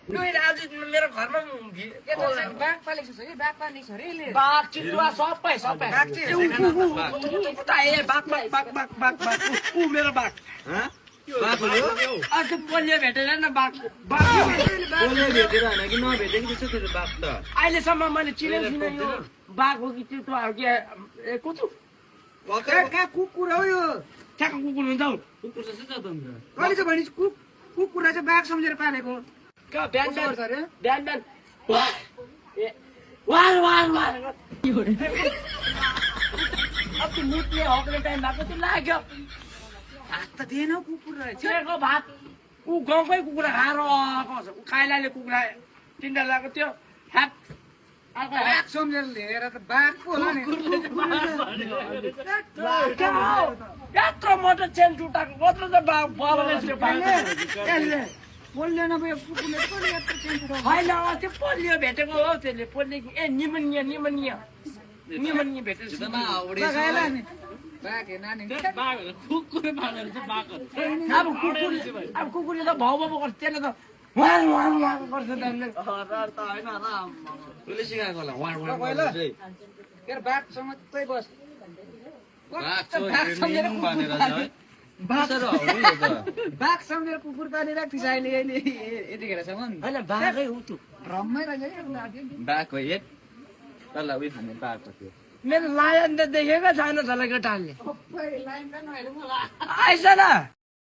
आज मेरो घरमा बाघ पालेको छ कि बाघ पालेको छ अरे यसले बाघ चितुवा सबै सबै ऊ मेरो बाघ अर्को पोलियो भेटेर न बाघ भेटेर होइन कि नभेटेको रहेछ तेरो बाघ त अहिलेसम्म मैले चिनेको छुइनँ यो बाघ हो कि चितुवा हो कि कुचु कहाँ कुकुर हो यो ठ्याक्क कुकुर हुन्छ हौ कुकुर जस्तो छ त अन्त कहिले चाहिँ भने कुकुरलाई चाहिँ बाघ सम्झेर पालेको बिहान बिहान अरे बिहान बिहान वार वार वार अब त्यो मुतले हक्ने टाइम भएको त्यो लाग्यो हात त दिएन हौ कुकुर रहेछ चिनेको भात ऊ गाउँकै कुखुरा खाएर आएको छ ऊ काइलाले कुखुरा तिनवटा ल्याएको थियो ह्याप बाघ सम्झेर लिएर त बाघ पो होला नि यत्रो मोटो चेन टुटाएको कत्रो त बाबाले पोलियो नभए कुकुरले कसले यत्रो चेन उठाउँछ होइन त्यो पोलियो भेटेको हो त्यसले पोलियो निमोनिया निमोनिया निमोनिया भेटेको त नआउडे बाघ नि बाघ हे नानी कुकुर पालेर चाहिँ बाघ अब कुकुरले त भाउ भाउ गर्छ त्यसले त वान वान वान गर्छ त उसले सिकाएको होला वार वार पहिला चाहिँ के अरे बाघसँग त्यही बस बाघ सम्झेर कुकुर पालिरहेको थिएछ अहिले यतिखेरसम्म होइन बाघै हो त्यो भ्रममै रहेछ बाघ हो एक तल उयो खाने बाघ हो त्यो मेरो लायन त देखेको छैन तल केटाहरूले लाइन त नहेर्नु होला आइस न